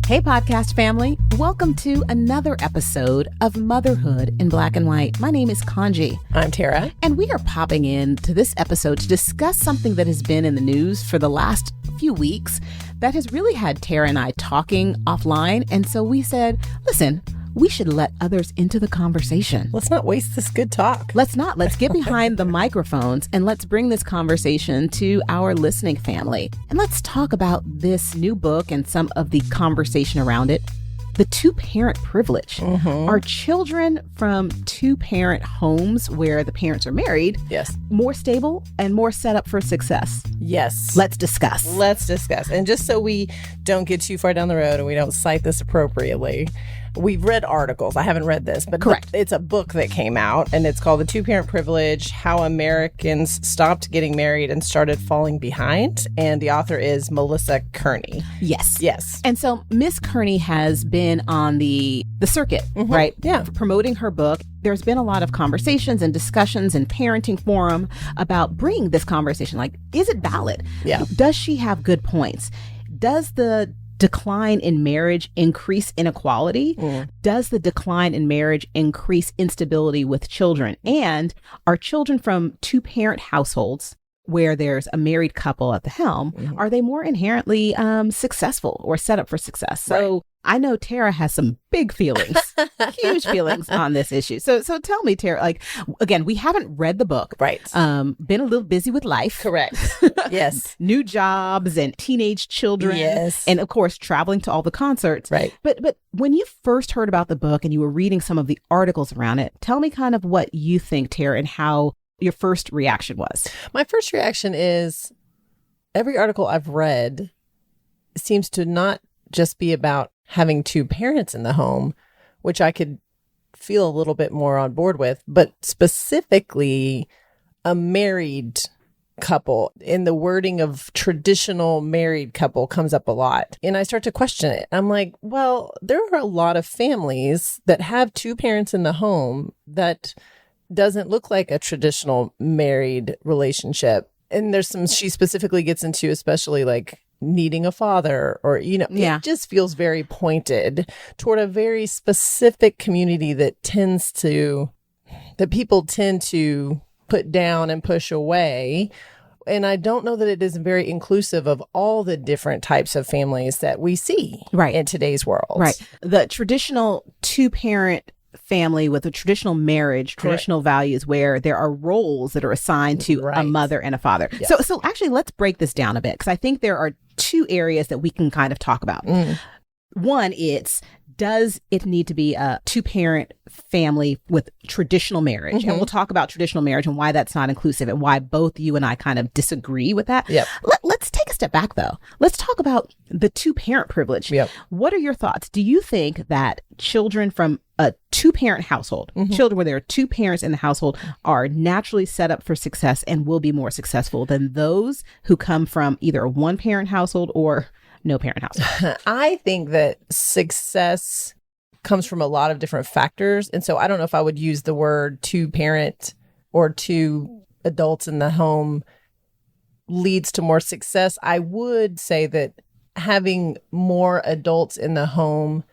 Hey, podcast family. Welcome to another episode of Motherhood in Black and White. My name is Kaanji. I'm Tara. And we are popping into this episode to discuss something that has been in the news for the last few weeks that has really had Tara and I talking offline. And so we said, listen, we should let others into the conversation. Let's not waste this good talk. Let's not. Let's get behind the microphones and let's bring this conversation to our listening family. And let's talk about this new book and some of the conversation around it. The two-parent privilege. Are children from two-parent homes where the parents are married more stable and more set up for success? Yes. Let's discuss. And just so we don't get too far down the road and we don't cite this appropriately, we've read articles. I haven't read this, but correct. It's a book that came out and it's called The Two-Parent Privilege, How Americans Stopped Getting Married and Started Falling Behind. And the author is Melissa Kearney. Yes. And so Miss Kearney has been on the circuit, right? Yeah. Promoting her book. There's been a lot of conversations and discussions and parenting forum about bringing this conversation. Like, is it valid? Yeah. Does she have good points? Does the decline in marriage increase inequality? Does the decline in marriage increase instability with children? And are children from two-parent households where there's a married couple at the helm, are they more inherently successful or set up for success? So I know Tara has some big feelings, huge feelings on this issue. So tell me, Tara, like, again, we haven't read the book. Right. Been a little busy with life. Correct. Yes. New jobs and teenage children. Yes. And of course, traveling to all the concerts. Right. But when you first heard about the book and you were reading some of the articles around it, tell me kind of what you think, Tara, and how your first reaction was. My first reaction is every article I've read seems to not just be about having two parents in the home, which I could feel a little bit more on board with, but specifically a married couple. In the wording of traditional married couple comes up a lot. And I start to question it. I'm like, well, there are a lot of families that have two parents in the home that doesn't look like a traditional married relationship. And there's some she specifically gets into, especially like needing a father or, it just feels very pointed toward a very specific community that people tend to put down and push away. And I don't know that it is very inclusive of all the different types of families that we see in today's world. Right. The traditional two-parent family with a traditional marriage, traditional values where there are roles that are assigned to a mother and a father. Yes. So actually, let's break this down a bit because I think there are two areas that we can kind of talk about. One, does it need to be a two-parent family with traditional marriage? And we'll talk about traditional marriage and why that's not inclusive and why both you and I kind of disagree with that. Yep. Let's take a step back, though. Let's talk about the two-parent privilege. Yep. What are your thoughts? Do you think that children from a two-parent household, children where there are two parents in the household, are naturally set up for success and will be more successful than those who come from either a one-parent household or no parent household? I think that success comes from a lot of different factors. And so I don't know if I would use the word two parent or two adults in the home leads to more success. I would say that having more adults in the home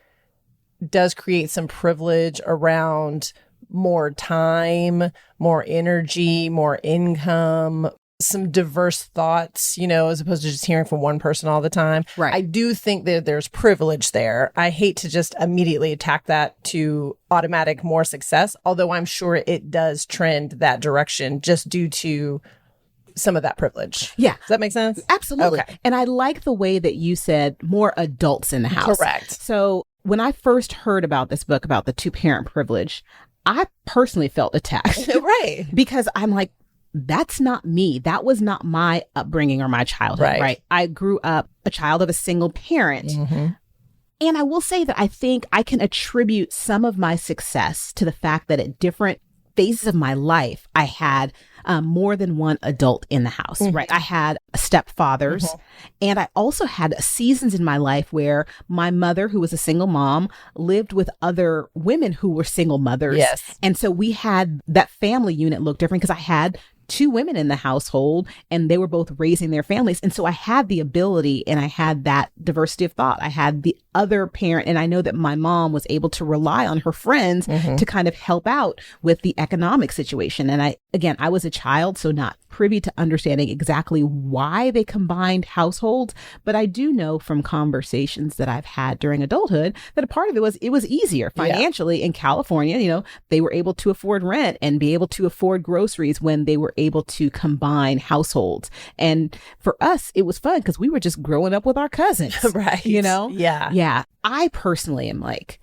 does create some privilege around more time, more energy, more income, some diverse thoughts, as opposed to just hearing from one person all the time. Right. I do think that there's privilege there. I hate to just immediately attack that to automatic more success, although I'm sure it does trend that direction just due to some of that privilege. Yeah. Does that make sense? Absolutely. Okay. And I like the way that you said more adults in the house. Correct. So when I first heard about this book about the two-parent privilege, I personally felt attacked. Right. Because I'm like, that's not me. That was not my upbringing or my childhood, right? I grew up a child of a single parent. And I will say that I think I can attribute some of my success to the fact that at different phases of my life, I had more than one adult in the house, right? I had stepfathers, and I also had seasons in my life where my mother, who was a single mom, lived with other women who were single mothers. Yes. And so we had that family unit look different because I had two women in the household, and they were both raising their families. And so I had the ability and I had that diversity of thought. I had the other parent, and I know that my mom was able to rely on her friends to kind of help out with the economic situation. And I was a child, so not privy to understanding exactly why they combined households. But I do know from conversations that I've had during adulthood that a part of it was easier financially in California. You know, they were able to afford rent and be able to afford groceries when they were able to combine households. And for us, it was fun because we were just growing up with our cousins. Right. You know? Yeah. Yeah. I personally am like,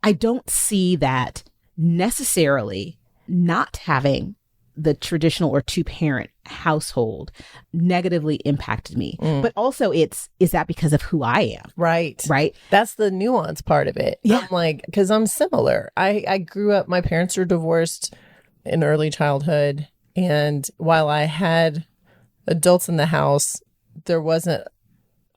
I don't see that necessarily not having the traditional or two-parent household negatively impacted me. But also is that because of who I am? Right. Right. That's the nuance part of it. Yeah. I'm like, because I'm similar. I grew up, my parents were divorced in early childhood. And while I had adults in the house, there wasn't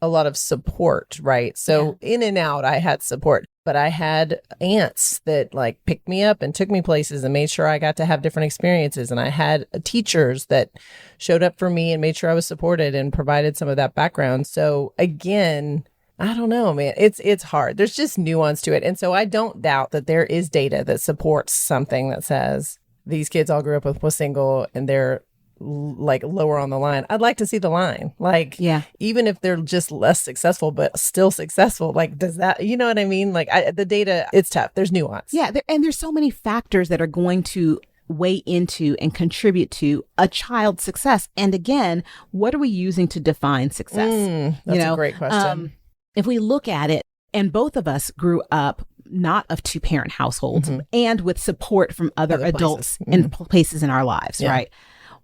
a lot of support, right? So in and out, I had support, but I had aunts that like picked me up and took me places and made sure I got to have different experiences. And I had teachers that showed up for me and made sure I was supported and provided some of that background. So again, I don't know, man, it's hard. There's just nuance to it. And so I don't doubt that there is data that supports something that says these kids all grew up with single and they're like lower on the line. I'd like to see the line. Like, even if they're just less successful, but still successful, like, does that, you know what I mean? Like the data, it's tough. There's nuance. Yeah. And there's so many factors that are going to weigh into and contribute to a child's success. And again, what are we using to define success? That's a great question. If we look at it, and both of us grew up not of two-parent households and with support from other adults and places in our lives, right?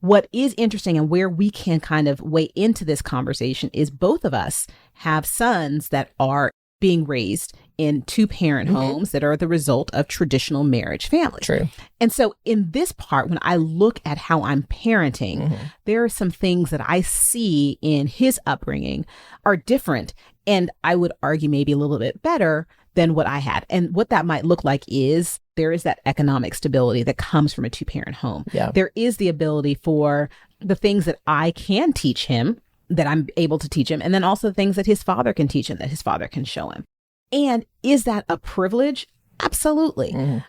What is interesting and where we can kind of weigh into this conversation is both of us have sons that are being raised in two-parent homes that are the result of traditional marriage families. True. And so in this part, when I look at how I'm parenting, there are some things that I see in his upbringing are different. And I would argue maybe a little bit better than what I had. And what that might look like is there is that economic stability that comes from a two-parent home. Yeah. There is the ability for the things that I can teach him, that I'm able to teach him, and then also the things that his father can teach him, that his father can show him. And is that a privilege? Absolutely.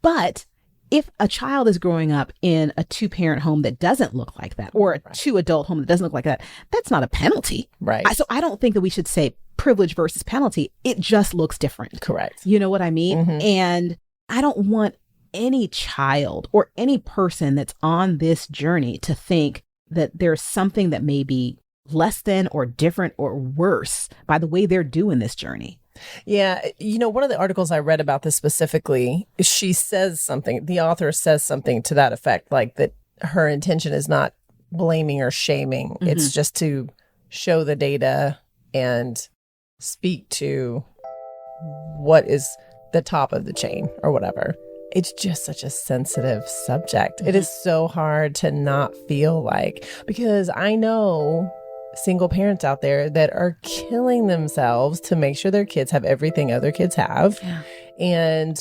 But if a child is growing up in a two-parent home that doesn't look like that, or a two-adult home that doesn't look like that, that's not a penalty. Right. So I don't think that we should say privilege versus penalty. It just looks different. Correct. You know what I mean? And I don't want any child or any person that's on this journey to think that there's something that may be less than or different or worse by the way they're doing this journey. Yeah. You know, one of the articles I read about this specifically, she says something, the author says something to that effect, like that her intention is not blaming or shaming. It's just to show the data and speak to what is the top of the chain or whatever. It's just such a sensitive subject. It is so hard to not feel like, because I know single parents out there that are killing themselves to make sure their kids have everything other kids have. And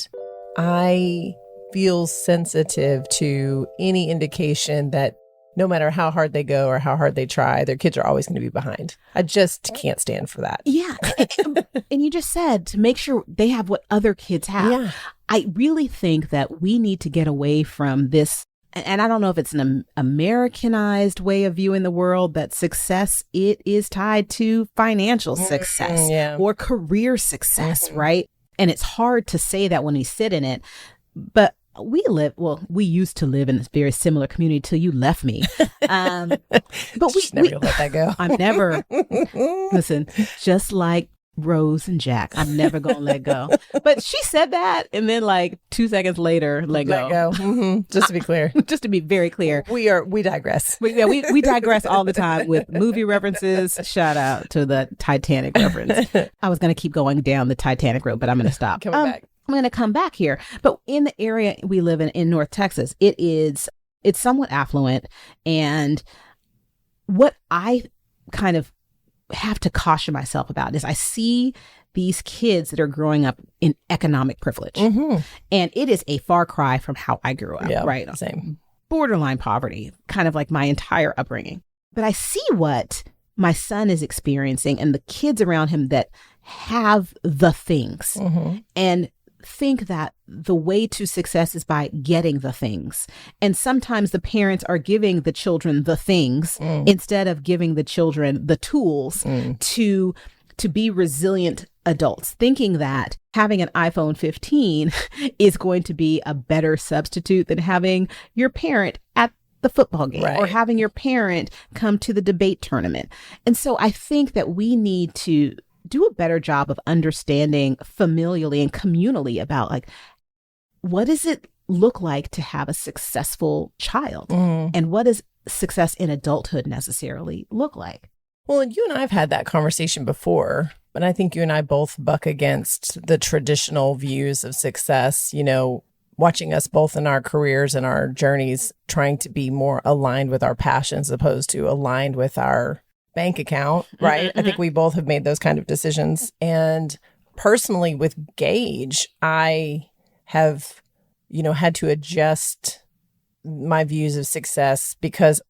I feel sensitive to any indication that no matter how hard they go or how hard they try, their kids are always going to be behind. I just can't stand for that. Yeah. And you just said to make sure they have what other kids have. Yeah. I really think that we need to get away from this. And I don't know if it's an Americanized way of viewing the world, that success, it is tied to financial success or career success, right? And it's hard to say that when you sit in it. But we used to live in this very similar community till you left me. But we never gonna let that go. I'm never, listen, just like Rose and Jack, I'm never going to let go. But she said that, and then like 2 seconds later, let go. Just to be clear. Just to be very clear. We digress. We digress all the time with movie references. Shout out to the Titanic reference. I was going to keep going down the Titanic road, but I'm going to stop. Coming back. I'm going to come back here. But in the area we live in North Texas, it's somewhat affluent. And what I kind of have to caution myself about is I see these kids that are growing up in economic privilege. And it is a far cry from how I grew up, right? Same. borderline poverty, kind of like my entire upbringing. But I see what my son is experiencing and the kids around him that have the things and think that the way to success is by getting the things. And sometimes the parents are giving the children the things instead of giving the children the tools to be resilient adults, thinking that having an iPhone 15 is going to be a better substitute than having your parent at the football game or having your parent come to the debate tournament. And so I think that we need to do a better job of understanding familially and communally about like, what does it look like to have a successful child? And what does success in adulthood necessarily look like? Well, and you and I have had that conversation before, but I think you and I both buck against the traditional views of success, you know, watching us both in our careers and our journeys, trying to be more aligned with our passions as opposed to aligned with our bank account, right? I think we both have made those kind of decisions. And personally with Gage, I have, you know, had to adjust my views of success because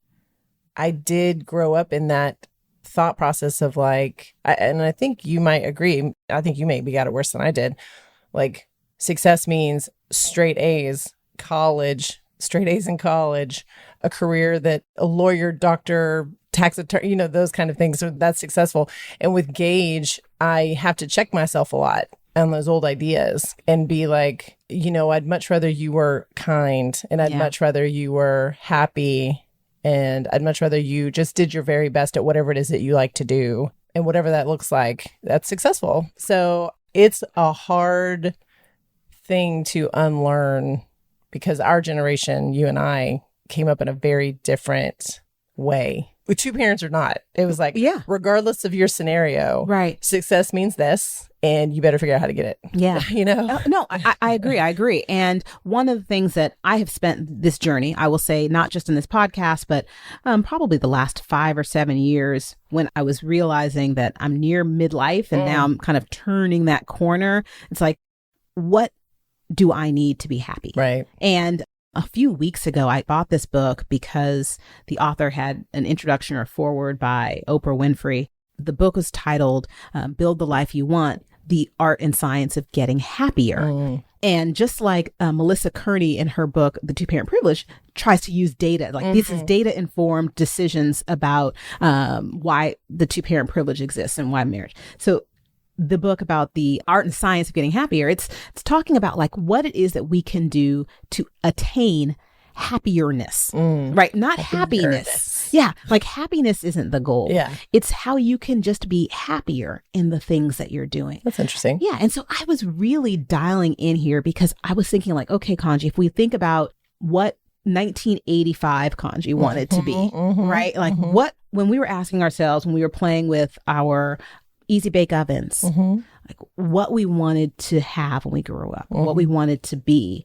I did grow up in that thought process of like, and I think you might agree, I think you maybe got it worse than I did. Like success means straight A's, college, straight A's in college, a career that a lawyer, doctor, tax attorney, you know, those kind of things. So that's successful. And with Gage, I have to check myself a lot on those old ideas and be like, you know, I'd much rather you were kind and I'd much rather you were happy and I'd much rather you just did your very best at whatever it is that you like to do. And whatever that looks like, that's successful. So it's a hard thing to unlearn because our generation, you and I, came up in a very different way. With two parents or not, it was like, regardless of your scenario, success means this, and you better figure out how to get it. Yeah. You know? No, I agree. I agree. And one of the things that I have spent this journey, I will say, not just in this podcast, but probably the last 5 or 7 years when I was realizing that I'm near midlife and now I'm kind of turning that corner. It's like, what do I need to be happy? Right. And a few weeks ago, I bought this book because the author had an introduction or foreword by Oprah Winfrey. The book was titled Build the Life You Want, The Art and Science of Getting Happier. And just like Melissa Kearney in her book, The Two-Parent Privilege, tries to use data. Like this is data-informed decisions about why the two-parent privilege exists and why marriage. So the book about the art and science of getting happier, it's talking about like what it is that we can do to attain happierness, right? Not happiness. Yeah. Like happiness isn't the goal. Yeah. It's how you can just be happier in the things that you're doing. That's interesting. Yeah. And so I was really dialing in here because I was thinking like, okay, Kaanji, if we think about what 1985 Kaanji wanted to be, right? Like what, when we were asking ourselves, when we were playing with our easy bake ovens, like what we wanted to have when we grew up, what we wanted to be,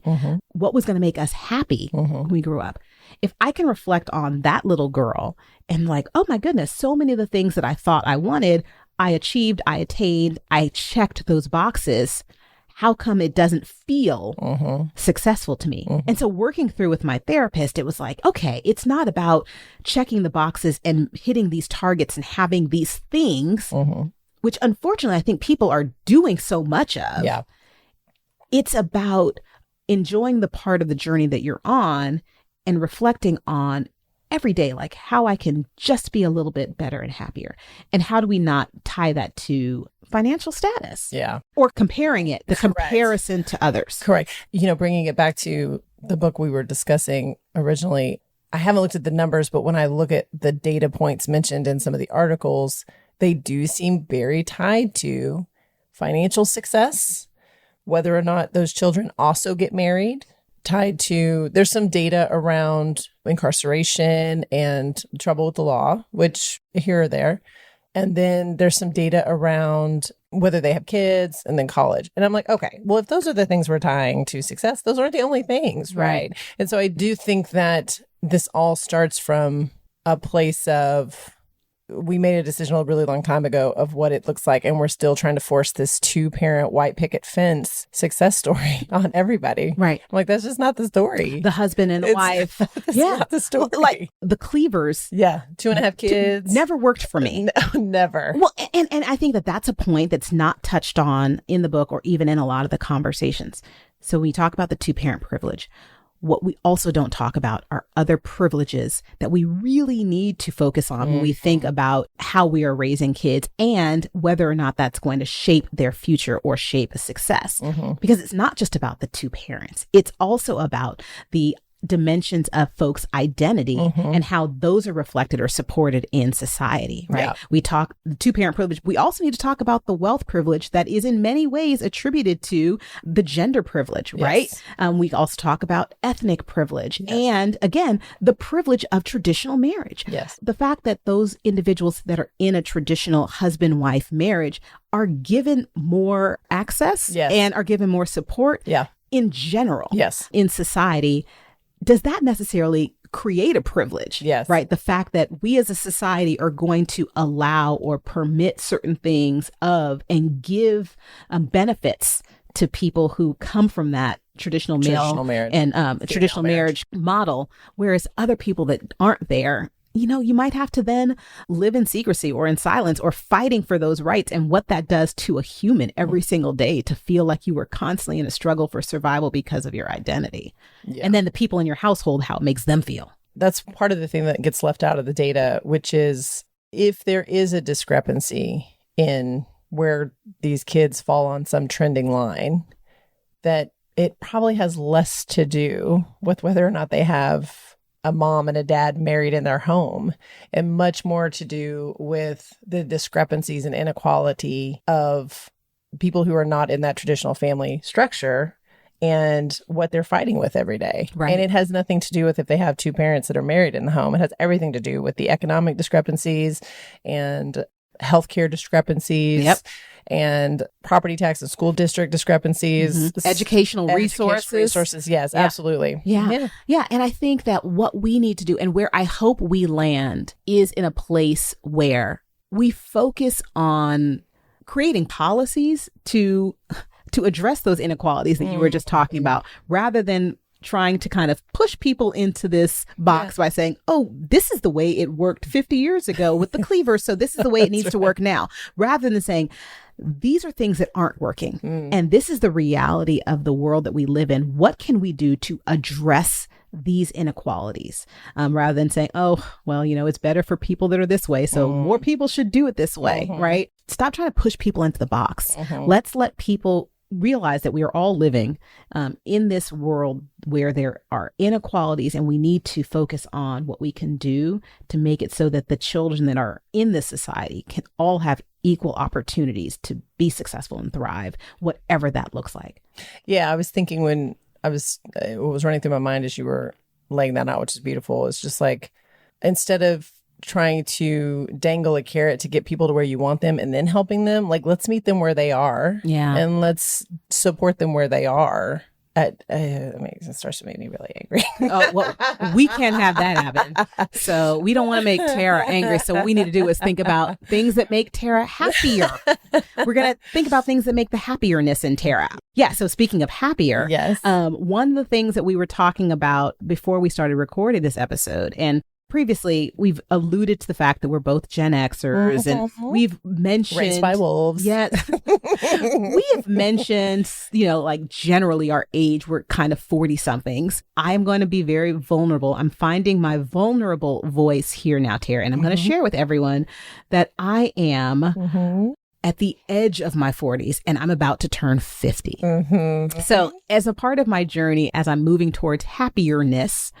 what was going to make us happy when we grew up. If I can reflect on that little girl and like, oh my goodness, so many of the things that I thought I wanted, I achieved, I attained, I checked those boxes. How come it doesn't feel successful to me? And so working through with my therapist, it was like, okay, it's not about checking the boxes and hitting these targets and having these things, which unfortunately I think people are doing so much of. Yeah. It's about enjoying the part of the journey that you're on and reflecting on every day, like how I can just be a little bit better and happier. And how do we not tie that to financial status? Yeah. Or comparing it, the comparison to others. Correct. You know, bringing it back to the book we were discussing originally, I haven't looked at the numbers, but when I look at the data points mentioned in some of the articles, they do seem very tied to financial success, whether or not those children also get married, tied to, there's some data around incarceration and trouble with the law, which here or there. And then there's some data around whether they have kids and then college. And I'm like, okay, well, if those are the things we're tying to success, those aren't the only things, right? And so I do think that this all starts from a place of we made a decision a really long time ago of what it looks like, and we're still trying to force this 2-parent white picket fence success story on everybody. Right. I'm like, that's just not the story. The husband and the wife. That's not the story. Like the Cleavers. Yeah. 2.5 kids. Never worked for me. No, never. Well, and I think that that's a point that's not touched on in the book or even in a lot of the conversations. So when you talk about the 2-parent privilege, what we also don't talk about are other privileges that we really need to focus on when we think about how we are raising kids and whether or not that's going to shape their future or shape a success. Because it's not just about the 2 parents. It's also about the dimensions of folks' identity and how those are reflected or supported in society, right? Yeah. We talk the 2-parent privilege. We also need to talk about the wealth privilege that is in many ways attributed to the gender privilege, right? We also talk about ethnic privilege and again, the privilege of traditional marriage. The fact that those individuals that are in a traditional husband-wife marriage are given more access and are given more support in general in society. Does that necessarily create a privilege? Right. The fact that we as a society are going to allow or permit certain things of and give benefits to people who come from that traditional marriage and traditional marriage model, whereas other people that aren't there, you know, you might have to then live in secrecy or in silence or fighting for those rights, and what that does to a human every single day to feel like you were constantly in a struggle for survival because of your identity. And then the people in your household, how it makes them feel. That's part of the thing that gets left out of the data, which is if there is a discrepancy in where these kids fall on some trending line, that it probably has less to do with whether or not they have a mom and a dad married in their home, and much more to do with the discrepancies and inequality of people who are not in that traditional family structure and what they're fighting with every day. Right. And it has nothing to do with if they have 2 parents that are married in the home. It has everything to do with the economic discrepancies and healthcare discrepancies and property tax and school district discrepancies, educational resources. Yes, absolutely. Yeah. And I think that what we need to do and where I hope we land is in a place where we focus on creating policies to address those inequalities that you were just talking about, rather than trying to kind of push people into this box by saying, oh, this is the way it worked 50 years ago with the Cleavers, so this is the way it needs to work now, rather than saying, these are things that aren't working. And this is the reality of the world that we live in. What can we do to address these inequalities? Rather than saying, oh, well, you know, it's better for people that are this way, so more people should do it this way, right? Stop trying to push people into the box. Let's let people realize that we are all living in this world where there are inequalities, and we need to focus on what we can do to make it so that the children that are in this society can all have equal opportunities to be successful and thrive, whatever that looks like. Yeah, I was thinking when what was running through my mind as you were laying that out, which is beautiful, it's just like, instead of trying to dangle a carrot to get people to where you want them and then helping them, like, let's meet them where they are and let's support them where they are. It starts to make me really angry. Oh, well, we can't have that happen. So we don't want to make Tara angry. So what we need to do is think about things that make Tara happier. We're going to think about things that make the happierness in Tara. Yeah. So speaking of happier, one of the things that we were talking about before we started recording this episode, and previously, we've alluded to the fact that we're both Gen Xers, and we've mentioned raised by wolves. Yes, we have mentioned, you know, like generally our age, we're kind of 40 somethings. I'm going to be very vulnerable. I'm finding my vulnerable voice here now, Tara, and I'm going to share with everyone that I am at the edge of my 40s, and I'm about to turn 50. So as a part of my journey, as I'm moving towards happierness,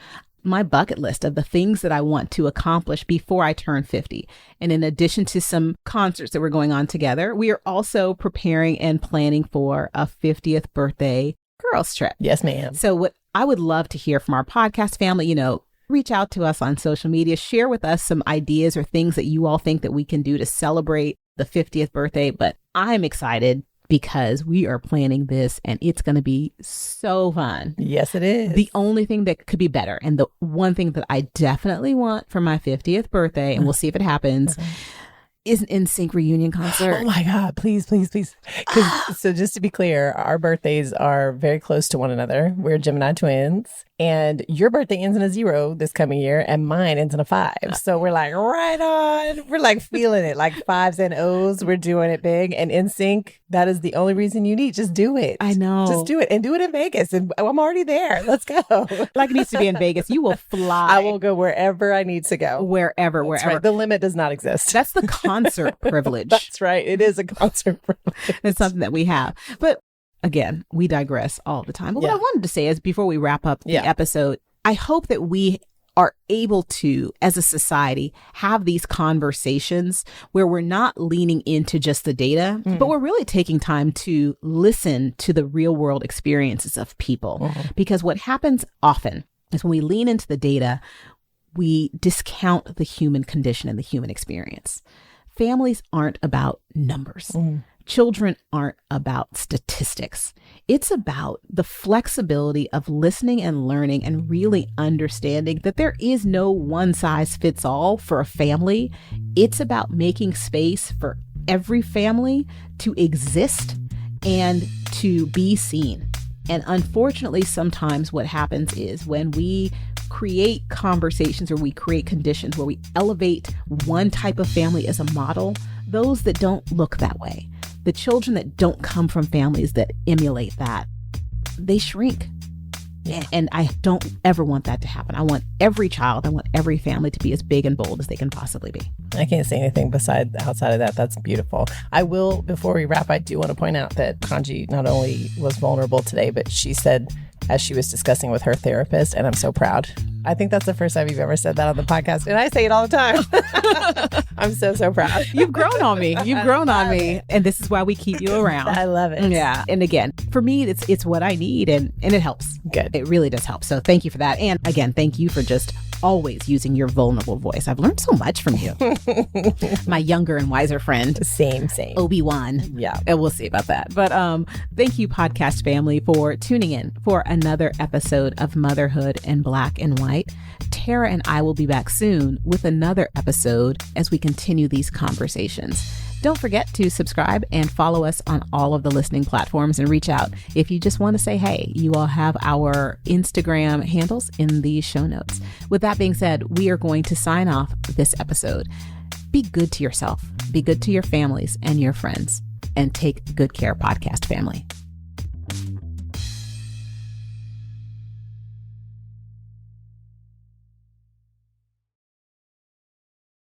my bucket list of the things that I want to accomplish before I turn 50. And in addition to some concerts that we're going on together, we are also preparing and planning for a 50th birthday girls trip. Yes, ma'am. So what I would love to hear from our podcast family, you know, reach out to us on social media, share with us some ideas or things that you all think that we can do to celebrate the 50th birthday. But I'm excited because we are planning this and it's going to be so fun. Yes, it is. The only thing that could be better, and the one thing that I definitely want for my 50th birthday, and we'll see if it happens, is an NSYNC reunion concert. Oh my God, please, please, please. So just to be clear, our birthdays are very close to one another. We're Gemini twins. And your birthday ends in a 0 this coming year, and mine ends in a 5. So we're like, right on. We're like feeling it, like 5s and O's. We're doing it big. And in sync, that is the only reason you need. Just do it. I know. Just do it. And do it in Vegas. And I'm already there. Let's go. Like it needs to be in Vegas. You will fly. I will go wherever I need to go. Wherever. Right. The limit does not exist. That's the concert privilege. That's right. It is a concert privilege. It's something that we have. But again, we digress all the time. But what I wanted to say is, before we wrap up the episode, I hope that we are able to, as a society, have these conversations where we're not leaning into just the data, but we're really taking time to listen to the real world experiences of people. Because what happens often is when we lean into the data, we discount the human condition and the human experience. Families aren't about numbers. Children aren't about statistics. It's about the flexibility of listening and learning and really understanding that there is no one size fits all for a family. It's about making space for every family to exist and to be seen. And unfortunately, sometimes what happens is when we create conversations or we create conditions where we elevate one type of family as a model, those that don't look that way, the children that don't come from families that emulate that, they shrink. And I don't ever want that to happen. I want every child, I want every family to be as big and bold as they can possibly be. I can't say anything outside of that. That's beautiful. I will, before we wrap, I do want to point out that Kaanji not only was vulnerable today, but she said, as she was discussing with her therapist, and I'm so proud. I think that's the first time you've ever said that on the podcast. And I say it all the time. I'm so proud. You've grown on me. You've grown on me. And this is why we keep you around. I love it. Yeah. And again, for me, it's what I need, and it helps. Good. It really does help. So thank you for that. And again, thank you for just always using your vulnerable voice. I've learned so much from you. My younger and wiser friend. Same. Obi-Wan. Yeah. And we'll see about that. But thank you, podcast family, for tuning in for another episode of Motherhood in Black and White. Tara and I will be back soon with another episode as we continue these conversations. Don't forget to subscribe and follow us on all of the listening platforms, and reach out if you just want to say hey. You all have our Instagram handles in the show notes. With that being said, we are going to sign off this episode. Be good to yourself, be good to your families and your friends, and take good care, podcast family.